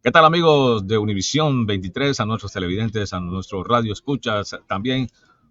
¿Qué tal amigos de Univisión 23, a nuestros televidentes, a nuestros radio escuchas? También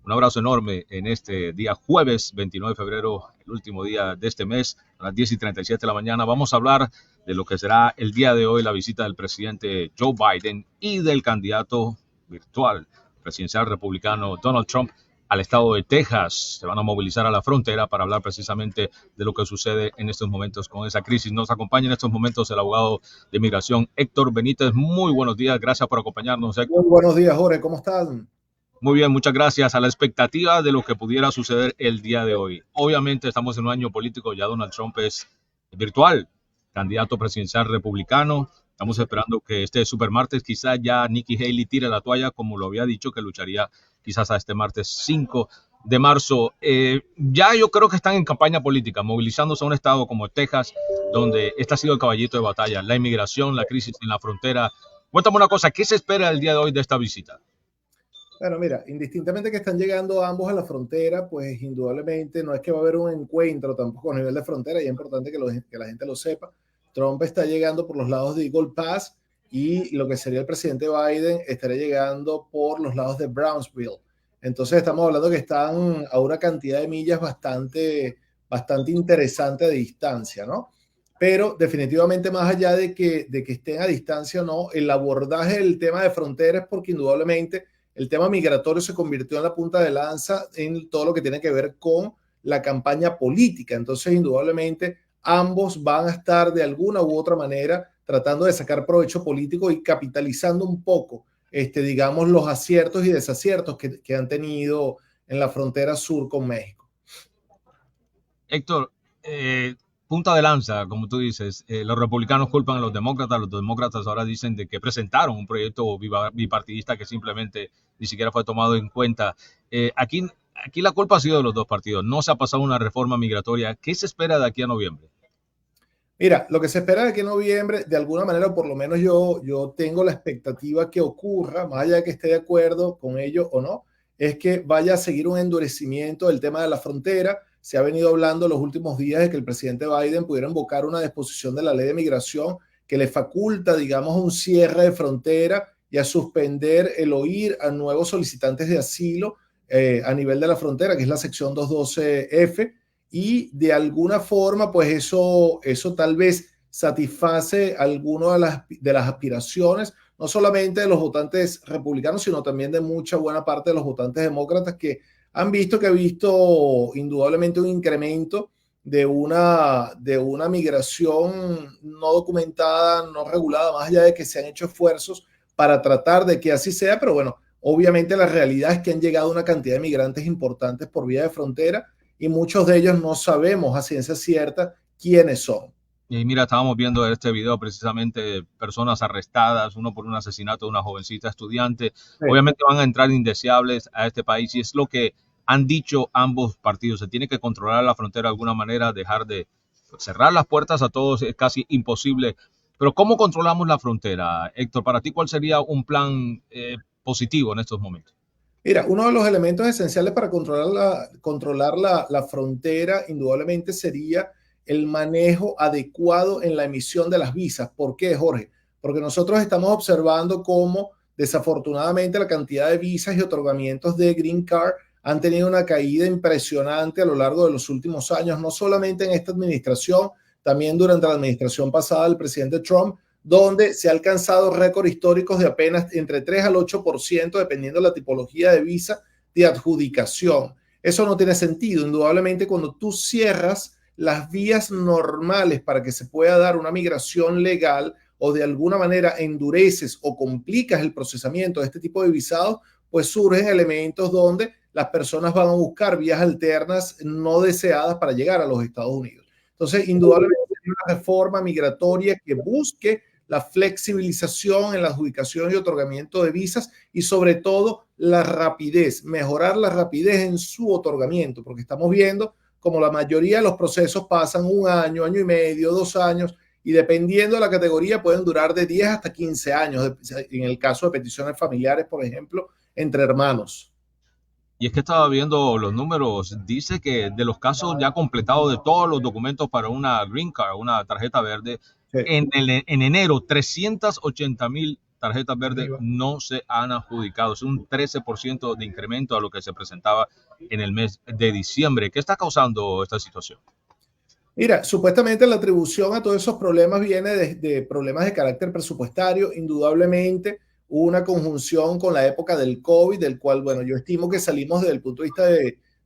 un abrazo enorme en este día jueves 29 de febrero, el último día de este mes, a las 10:37 de la mañana. Vamos a hablar de lo que será el día de hoy la visita del presidente Joe Biden y del candidato virtual presidencial republicano Donald Trump al estado de Texas. Se van a movilizar a la frontera para hablar precisamente de lo que sucede en estos momentos con esa crisis. Nos acompaña en estos momentos el abogado de migración Héctor Benítez. Muy buenos días, gracias por acompañarnos, Muy Héctor. buenos días, Jorge, ¿cómo están? Muy bien, muchas gracias. A la expectativa de lo que pudiera suceder el día de hoy. Obviamente estamos en un año político, ya Donald Trump es virtual, candidato presidencial republicano. Estamos esperando que este supermartes quizá ya Nikki Haley tire la toalla, como lo había dicho, que lucharía quizás a este martes 5 de marzo. Ya yo creo que están en campaña política, movilizándose a un estado como Texas, donde este ha sido el caballito de batalla, la inmigración, la crisis en la frontera. Cuéntame una cosa, ¿qué se espera el día de hoy de esta visita? Bueno, mira, indistintamente que están llegando ambos a la frontera, pues indudablemente no es que va a haber un encuentro tampoco a nivel de frontera, y es importante que la gente lo sepa. Trump está llegando por los lados de Eagle Pass y lo que sería el presidente Biden estaría llegando por los lados de Brownsville. Entonces estamos hablando que están a una cantidad de millas bastante interesante de distancia, ¿no? Pero definitivamente más allá de que estén a distancia o no, el abordaje del tema de fronteras, porque indudablemente el tema migratorio se convirtió en la punta de lanza en todo lo que tiene que ver con la campaña política. Entonces, indudablemente, ambos van a estar de alguna u otra manera tratando de sacar provecho político y capitalizando un poco, digamos, los aciertos y desaciertos que han tenido en la frontera sur con México. Héctor, punta de lanza, como tú dices, los republicanos culpan a los demócratas ahora dicen de que presentaron un proyecto bipartidista que simplemente ni siquiera fue tomado en cuenta. Aquí la culpa ha sido de los dos partidos, no se ha pasado una reforma migratoria. ¿Qué se espera de aquí a noviembre? Mira, lo que se espera de que en noviembre, de alguna manera, o por lo menos yo tengo la expectativa que ocurra, más allá de que esté de acuerdo con ello o no, es que vaya a seguir un endurecimiento del tema de la frontera. Se ha venido hablando los últimos días de que el presidente Biden pudiera invocar una disposición de la ley de migración que le faculta, digamos, un cierre de frontera y a suspender el oír a nuevos solicitantes de asilo a nivel de la frontera, que es la sección 212F, y de alguna forma, pues eso tal vez satisface algunas de las aspiraciones, no solamente de los votantes republicanos, sino también de mucha buena parte de los votantes demócratas que han visto indudablemente un incremento de una migración no documentada, no regulada, más allá de que se han hecho esfuerzos para tratar de que así sea, pero bueno, obviamente la realidad es que han llegado una cantidad de migrantes importantes por vía de frontera y muchos de ellos no sabemos a ciencia cierta quiénes son. Y mira, estábamos viendo este video precisamente personas arrestadas, uno por un asesinato de una jovencita estudiante. Sí. Obviamente van a entrar indeseables a este país y es lo que han dicho ambos partidos. Se tiene que controlar la frontera de alguna manera, dejar de cerrar las puertas a todos, es casi imposible. Pero ¿cómo controlamos la frontera? Héctor, para ti, ¿cuál sería un plan positivo en estos momentos? Mira, uno de los elementos esenciales para controlar la frontera indudablemente sería el manejo adecuado en la emisión de las visas. ¿Por qué, Jorge? Porque nosotros estamos observando cómo desafortunadamente la cantidad de visas y otorgamientos de Green Card han tenido una caída impresionante a lo largo de los últimos años, no solamente en esta administración, también durante la administración pasada del presidente Trump, donde se ha alcanzado récords históricos de apenas entre 3 al 8%, dependiendo de la tipología de visa de adjudicación. Eso no tiene sentido. Indudablemente, cuando tú cierras las vías normales para que se pueda dar una migración legal o de alguna manera endureces o complicas el procesamiento de este tipo de visados, pues surgen elementos donde las personas van a buscar vías alternas no deseadas para llegar a los Estados Unidos. Entonces, indudablemente, una reforma migratoria que busque la flexibilización en la adjudicación y otorgamiento de visas y sobre todo la rapidez, mejorar la rapidez en su otorgamiento, porque estamos viendo como la mayoría de los procesos pasan un año, año y medio, 2 años, y dependiendo de la categoría pueden durar de 10 hasta 15 años, en el caso de peticiones familiares, por ejemplo, entre hermanos. Y es que estaba viendo los números, dice que de los casos ya completados de todos los documentos para una Green Card, una tarjeta verde, Sí. En enero, 380,000 tarjetas verdes no se han adjudicado. Es un 13% de incremento a lo que se presentaba en el mes de diciembre. ¿Qué está causando esta situación? Mira, supuestamente la atribución a todos esos problemas viene de problemas de carácter presupuestario. Indudablemente hubo una conjunción con la época del COVID, del cual, bueno, yo estimo que salimos desde el punto de vista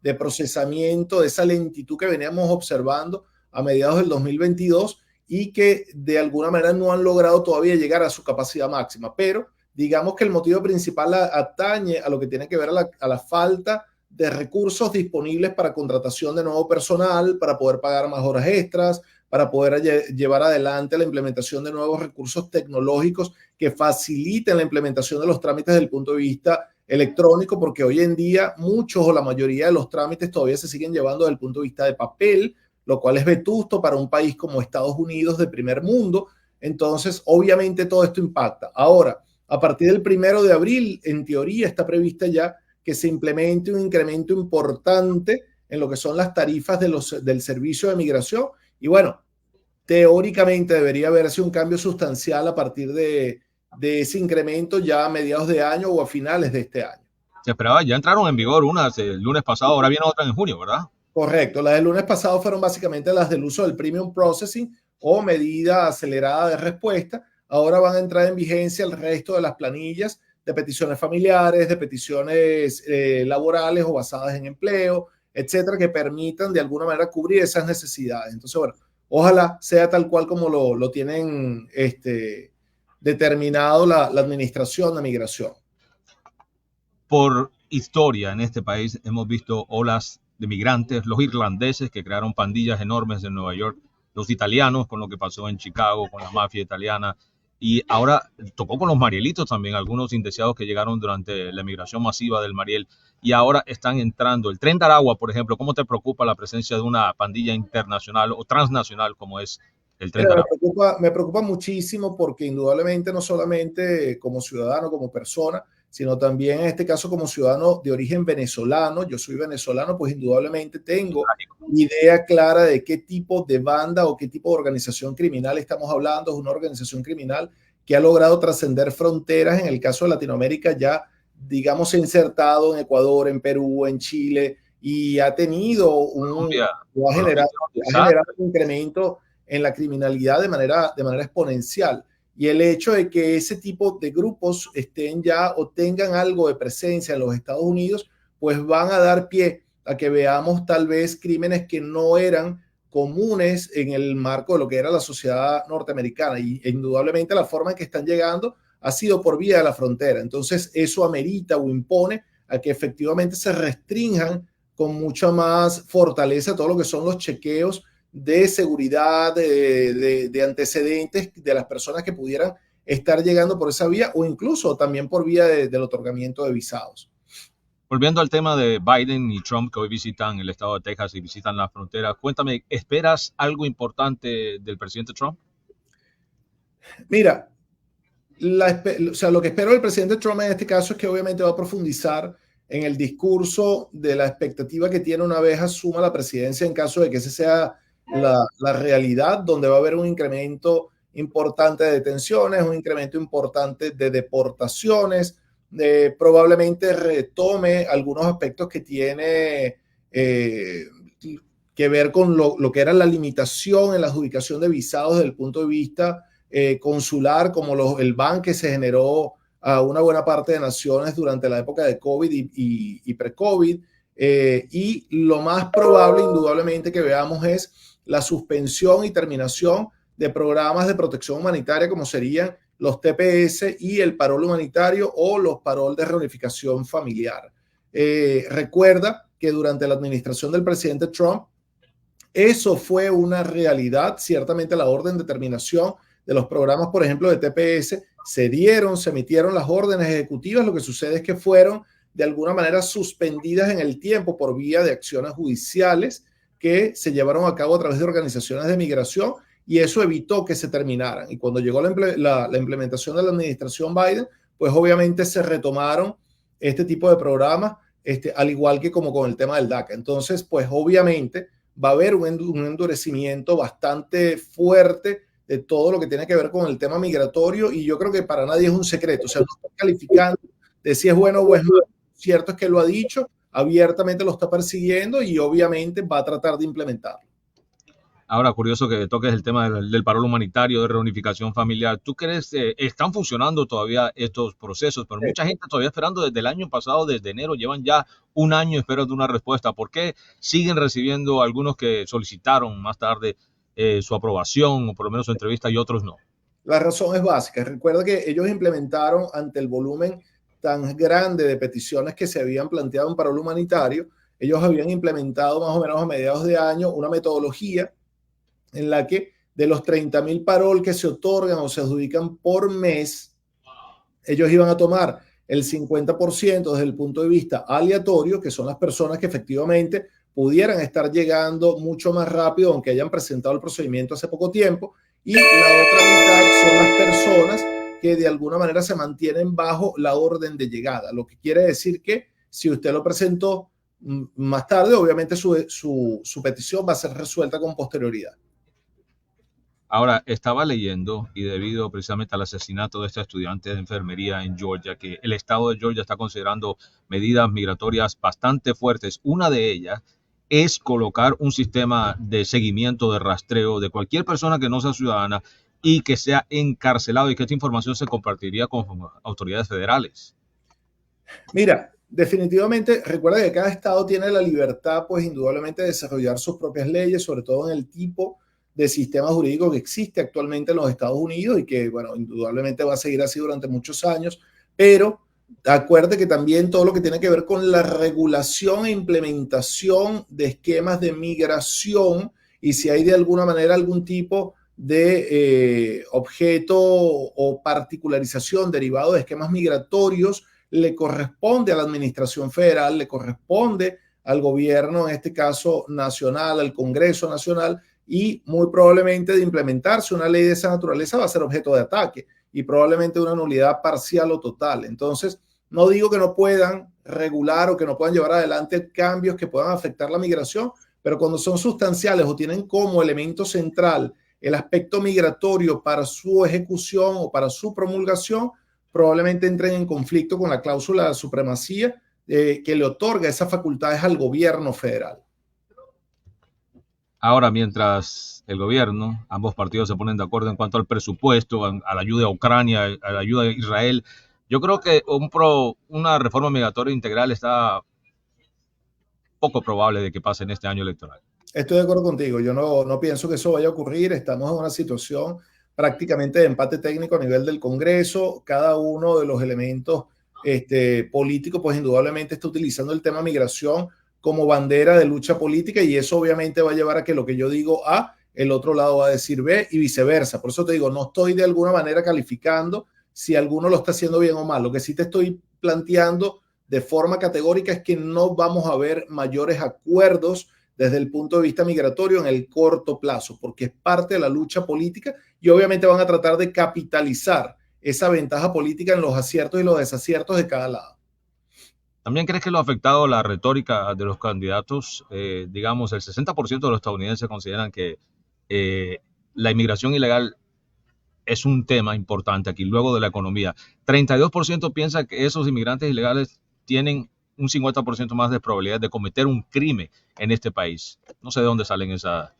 de procesamiento, de esa lentitud que veníamos observando a mediados del 2022 y que de alguna manera no han logrado todavía llegar a su capacidad máxima. Pero digamos que el motivo principal atañe a lo que tiene que ver a la falta de recursos disponibles para contratación de nuevo personal, para poder pagar más horas extras, para poder llevar adelante la implementación de nuevos recursos tecnológicos que faciliten la implementación de los trámites desde el punto de vista electrónico, porque hoy en día muchos o la mayoría de los trámites todavía se siguen llevando desde el punto de vista de papel, lo cual es vetusto para un país como Estados Unidos de primer mundo. Entonces, obviamente todo esto impacta. Ahora, a partir del 1 de abril, en teoría está prevista ya que se implemente un incremento importante en lo que son las tarifas del servicio de migración. Y bueno, teóricamente debería verse un cambio sustancial a partir de ese incremento ya a mediados de año o a finales de este año. Se esperaba, ya entraron en vigor unas el lunes pasado, ahora viene otra en junio, ¿verdad? Correcto, las del lunes pasado fueron básicamente las del uso del premium processing o medida acelerada de respuesta. Ahora van a entrar en vigencia el resto de las planillas de peticiones familiares, de peticiones laborales o basadas en empleo, etcétera, que permitan de alguna manera cubrir esas necesidades. Entonces, bueno, ojalá sea tal cual como lo tienen determinado la administración de migración. Por historia en este país hemos visto olas de migrantes, los irlandeses que crearon pandillas enormes en Nueva York, los italianos con lo que pasó en Chicago con la mafia italiana, y ahora tocó con los marielitos también, algunos indeseados que llegaron durante la emigración masiva del Mariel y ahora están entrando. El Tren de Aragua, por ejemplo, ¿cómo te preocupa la presencia de una pandilla internacional o transnacional como es el Tren de Aragua? Me preocupa muchísimo porque indudablemente no solamente como ciudadano, como persona, sino también en este caso como ciudadano de origen venezolano, yo soy venezolano, pues indudablemente tengo idea clara de qué tipo de banda o qué tipo de organización criminal estamos hablando. Es una organización criminal que ha logrado trascender fronteras. En el caso de Latinoamérica ya, digamos, se ha insertado en Ecuador, en Perú, en Chile y ha tenido ha generado un incremento en la criminalidad de manera exponencial. Y el hecho de que ese tipo de grupos estén ya o tengan algo de presencia en los Estados Unidos, pues van a dar pie a que veamos tal vez crímenes que no eran comunes en el marco de lo que era la sociedad norteamericana. Y indudablemente la forma en que están llegando ha sido por vía de la frontera. Entonces eso amerita o impone a que efectivamente se restrinjan con mucha más fortaleza todo lo que son los chequeos de seguridad, de antecedentes de las personas que pudieran estar llegando por esa vía o incluso también por vía del otorgamiento de visados. Volviendo al tema de Biden y Trump que hoy visitan el estado de Texas y visitan la frontera, cuéntame, ¿esperas algo importante del presidente Trump? Mira, lo que espero del presidente Trump en este caso es que obviamente va a profundizar en el discurso de la expectativa que tiene una vez asuma la presidencia en caso de que ese sea la realidad, donde va a haber un incremento importante de detenciones, un incremento importante de deportaciones, probablemente retome algunos aspectos que tiene que ver con lo que era la limitación en la adjudicación de visados desde el punto de vista consular, como el ban que se generó a una buena parte de naciones durante la época de COVID y pre-COVID. Y lo más probable, indudablemente, que veamos es la suspensión y terminación de programas de protección humanitaria como serían los TPS y el parol humanitario o los parol de reunificación familiar. Recuerda que durante la administración del presidente Trump, eso fue una realidad. Ciertamente la orden de terminación de los programas, por ejemplo, de TPS, se emitieron las órdenes ejecutivas. Lo que sucede es que fueron de alguna manera suspendidas en el tiempo por vía de acciones judiciales que se llevaron a cabo a través de organizaciones de migración y eso evitó que se terminaran. Y cuando llegó la implementación de la administración Biden, pues obviamente se retomaron este tipo de programas, al igual que como con el tema del DACA. Entonces, pues obviamente va a haber un endurecimiento bastante fuerte de todo lo que tiene que ver con el tema migratorio, y yo creo que para nadie es un secreto, o sea, no está calificando de si es bueno o es malo. Cierto es que lo ha dicho, abiertamente lo está persiguiendo y obviamente va a tratar de implementarlo. Ahora, curioso que toques el tema del paro humanitario, de reunificación familiar. ¿Tú crees que están funcionando todavía estos procesos? Pero mucha gente todavía esperando desde el año pasado, desde enero, llevan ya un año esperando una respuesta. ¿Por qué siguen recibiendo algunos que solicitaron más tarde su aprobación o por lo menos su entrevista y otros no? La razón es básica. Recuerda que ellos implementaron, ante el volumen tan grande de peticiones que se habían planteado en paro humanitario, ellos habían implementado más o menos a mediados de año una metodología en la que de los 30.000 parol que se otorgan o se adjudican por mes, ellos iban a tomar el 50% desde el punto de vista aleatorio, que son las personas que efectivamente pudieran estar llegando mucho más rápido, aunque hayan presentado el procedimiento hace poco tiempo, y la otra mitad son las personas que de alguna manera se mantienen bajo la orden de llegada, lo que quiere decir que si usted lo presentó más tarde, obviamente su petición va a ser resuelta con posterioridad. Ahora, estaba leyendo, y debido precisamente al asesinato de esta estudiante de enfermería en Georgia, que el estado de Georgia está considerando medidas migratorias bastante fuertes. Una de ellas es colocar un sistema de seguimiento, de rastreo de cualquier persona que no sea ciudadana y que sea encarcelado, y que esta información se compartiría con autoridades federales. Mira, definitivamente, recuerda que cada estado tiene la libertad, pues indudablemente, de desarrollar sus propias leyes, sobre todo en el tipo de sistema jurídico que existe actualmente en los Estados Unidos y que, bueno, indudablemente va a seguir así durante muchos años, pero acuérdate que también todo lo que tiene que ver con la regulación e implementación de esquemas de migración, y si hay de alguna manera algún tipo de objeto o particularización derivado de esquemas migratorios, le corresponde a la administración federal, le corresponde al gobierno, en este caso nacional, al Congreso Nacional, y muy probablemente de implementarse una ley de esa naturaleza va a ser objeto de ataque y probablemente una nulidad parcial o total. Entonces, no digo que no puedan regular o que no puedan llevar adelante cambios que puedan afectar la migración, pero cuando son sustanciales o tienen como elemento central el aspecto migratorio para su ejecución o para su promulgación, probablemente entren en conflicto con la cláusula de supremacía que le otorga esas facultades al gobierno federal. Ahora, mientras el gobierno, ambos partidos se ponen de acuerdo en cuanto al presupuesto, a la ayuda a Ucrania, a la ayuda a Israel, yo creo que una reforma migratoria integral está poco probable de que pase en este año electoral. Estoy de acuerdo contigo. Yo no pienso que eso vaya a ocurrir. Estamos en una situación prácticamente de empate técnico a nivel del Congreso. Cada uno de los elementos políticos, pues indudablemente está utilizando el tema migración como bandera de lucha política, y eso obviamente va a llevar a que lo que yo digo A, el otro lado va a decir B y viceversa. Por eso te digo, no estoy de alguna manera calificando si alguno lo está haciendo bien o mal. Lo que sí te estoy planteando de forma categórica es que no vamos a ver mayores acuerdos desde el punto de vista migratorio en el corto plazo, porque es parte de la lucha política y obviamente van a tratar de capitalizar esa ventaja política en los aciertos y los desaciertos de cada lado. ¿También crees que lo ha afectado la retórica de los candidatos? Digamos, el 60% de los estadounidenses consideran que la inmigración ilegal es un tema importante aquí, luego de la economía. 32% piensa que esos inmigrantes ilegales tienen un 50% más de probabilidad de cometer un crimen en este país. No sé de dónde salen esas.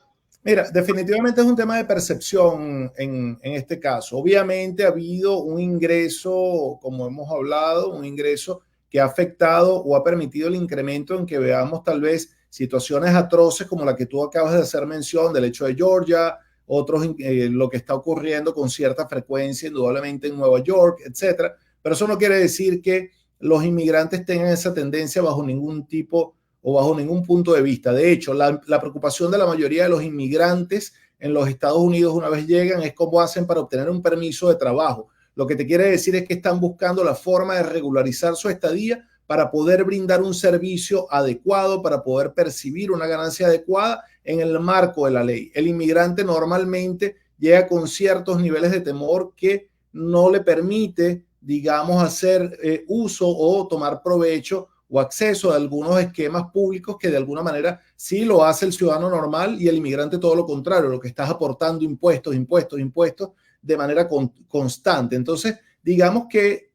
Mira, definitivamente es un tema de percepción en este caso. Obviamente ha habido un ingreso, como hemos hablado, un ingreso que ha afectado o ha permitido el incremento en que veamos tal vez situaciones atroces como la que tú acabas de hacer mención del hecho de Georgia, otros lo que está ocurriendo con cierta frecuencia indudablemente en Nueva York, etcétera. Pero eso no quiere decir que los inmigrantes tengan esa tendencia bajo ningún tipo o bajo ningún punto de vista. De hecho, la preocupación de la mayoría de los inmigrantes en los Estados Unidos una vez llegan es cómo hacen para obtener un permiso de trabajo. Lo que te quiere decir es que están buscando la forma de regularizar su estadía para poder brindar un servicio adecuado, para poder percibir una ganancia adecuada en el marco de la ley. El inmigrante normalmente llega con ciertos niveles de temor que no le permite, digamos, hacer uso o tomar provecho o acceso a algunos esquemas públicos que de alguna manera sí lo hace el ciudadano normal y el inmigrante todo lo contrario, lo que estás aportando impuestos, impuestos, impuestos de manera constante. Entonces, digamos que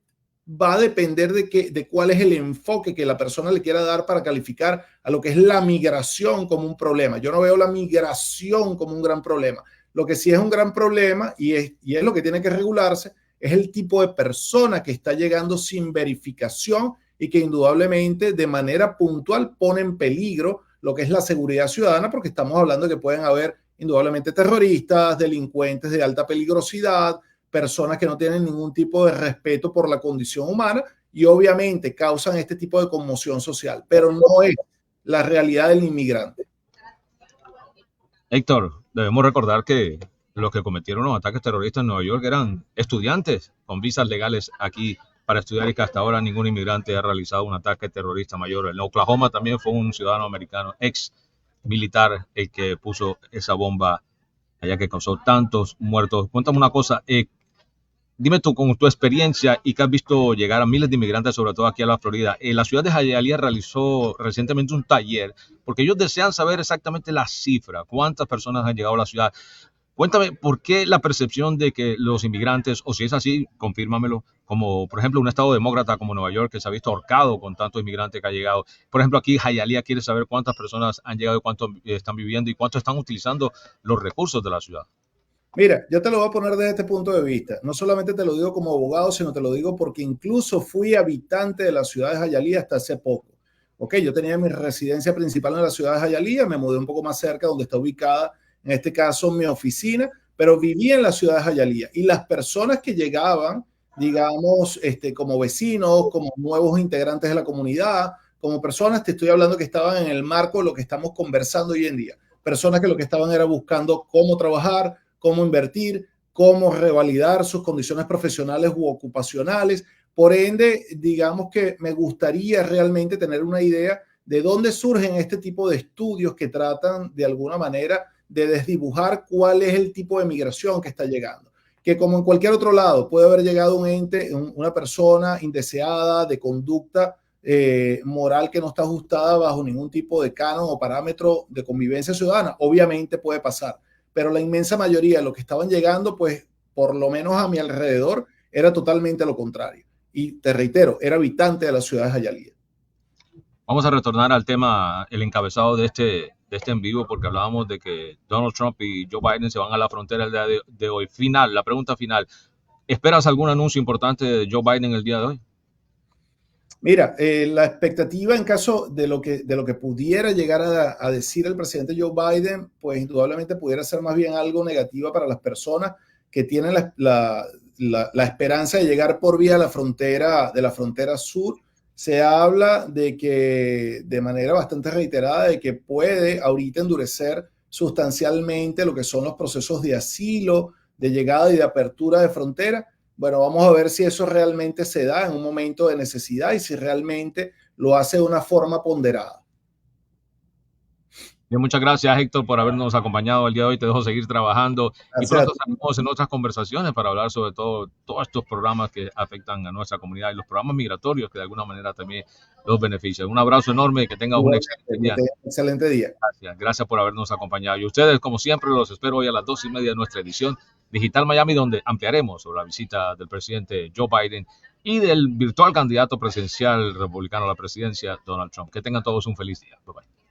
va a depender de cuál es el enfoque que la persona le quiera dar para calificar a lo que es la migración como un problema. Yo no veo la migración como un gran problema. Lo que sí es un gran problema y es lo que tiene que regularse es el tipo de persona que está llegando sin verificación y que indudablemente de manera puntual pone en peligro lo que es la seguridad ciudadana, porque estamos hablando de que pueden haber indudablemente terroristas, delincuentes de alta peligrosidad, personas que no tienen ningún tipo de respeto por la condición humana y obviamente causan este tipo de conmoción social, pero no es la realidad del inmigrante. Héctor, debemos recordar que los que cometieron los ataques terroristas en Nueva York eran estudiantes con visas legales aquí para estudiar y que hasta ahora ningún inmigrante ha realizado un ataque terrorista mayor. En Oklahoma también fue un ciudadano americano, ex militar, el que puso esa bomba allá que causó tantos muertos. Cuéntame una cosa, dime tú con tu experiencia y que has visto llegar a miles de inmigrantes, sobre todo aquí a la Florida. La ciudad de Hialeah realizó recientemente un taller porque ellos desean saber exactamente la cifra, cuántas personas han llegado a la ciudad. Cuéntame, ¿por qué la percepción de que los inmigrantes, o si es así, confírmamelo, como por ejemplo un estado demócrata como Nueva York, que se ha visto ahorcado con tantos inmigrantes que ha llegado? Por ejemplo, aquí Hialeah quiere saber cuántas personas han llegado y cuántos están viviendo y cuánto están utilizando los recursos de la ciudad. Mira, yo te lo voy a poner desde este punto de vista. No solamente te lo digo como abogado, sino te lo digo porque incluso fui habitante de la ciudad de Hialeah hasta hace poco. Ok, yo tenía mi residencia principal en la ciudad de Hialeah, me mudé un poco más cerca donde está ubicada, en este caso, mi oficina, pero vivía en la ciudad de Hialeah. Y las personas que llegaban, digamos, como vecinos, como nuevos integrantes de la comunidad, como personas, te estoy hablando que estaban en el marco de lo que estamos conversando hoy en día. Personas que lo que estaban era buscando cómo trabajar, cómo invertir, cómo revalidar sus condiciones profesionales u ocupacionales. Por ende, digamos que me gustaría realmente tener una idea de dónde surgen este tipo de estudios que tratan de alguna manera de desdibujar cuál es el tipo de migración que está llegando. Que como en cualquier otro lado puede haber llegado un ente, una persona indeseada de conducta moral que no está ajustada bajo ningún tipo de canon o parámetro de convivencia ciudadana. Obviamente puede pasar, pero la inmensa mayoría de los que estaban llegando, pues por lo menos a mi alrededor, era totalmente lo contrario. Y te reitero, era habitante de la ciudad de Hialeah. Vamos a retornar al tema, el encabezado de este en vivo, porque hablábamos de que Donald Trump y Joe Biden se van a la frontera el día de hoy. Final, la pregunta final. ¿Esperas algún anuncio importante de Joe Biden el día de hoy? Mira, la expectativa en caso de lo que pudiera llegar a decir el presidente Joe Biden, pues indudablemente pudiera ser más bien algo negativo para las personas que tienen la esperanza de llegar por vía de la frontera sur. Se habla de que de manera bastante reiterada de que puede ahorita endurecer sustancialmente lo que son los procesos de asilo, de llegada y de apertura de frontera. Bueno, vamos a ver si eso realmente se da en un momento de necesidad y si realmente lo hace de una forma ponderada. Bien, muchas gracias, Héctor, por habernos acompañado el día de hoy. Te dejo seguir trabajando y pronto salimos en otras conversaciones para hablar sobre todos estos programas que afectan a nuestra comunidad y los programas migratorios que de alguna manera también los benefician. Un abrazo enorme y que tengas un excelente día. Excelente día. Gracias por habernos acompañado. Y ustedes, como siempre, los espero hoy a las 2:30 de nuestra edición Digital Miami, donde ampliaremos sobre la visita del presidente Joe Biden y del virtual candidato presidencial republicano a la presidencia, Donald Trump. Que tengan todos un feliz día. Bye bye.